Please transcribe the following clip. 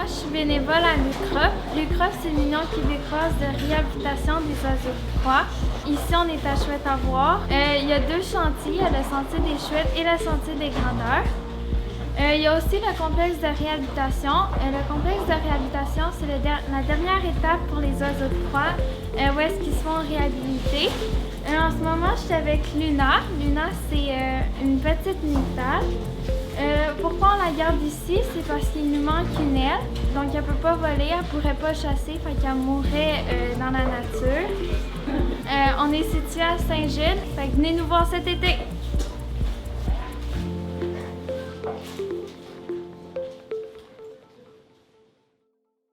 Moi, je suis bénévole à l'UCROP. L'UCROP, c'est l'Union québécoise de réhabilitation des oiseaux de proie. Ici, on est à Chouette-Avoir. Il y a deux chantiers, il y a le sentier des Chouettes et le sentier des Grandeurs. Il y a aussi le complexe de réhabilitation. Le complexe de réhabilitation, c'est la dernière étape pour les oiseaux de proie, où est-ce qu'ils se font réhabiliter. En ce moment, je suis avec Luna. Luna, c'est une petite nidale. Pourquoi on la garde ici? C'est parce qu'il nous manque une aile. Donc, elle ne peut pas voler, elle ne pourrait pas chasser, fait qu'elle mourrait dans la nature. On est situé à Saint-Gilles, fait que venez nous voir cet été!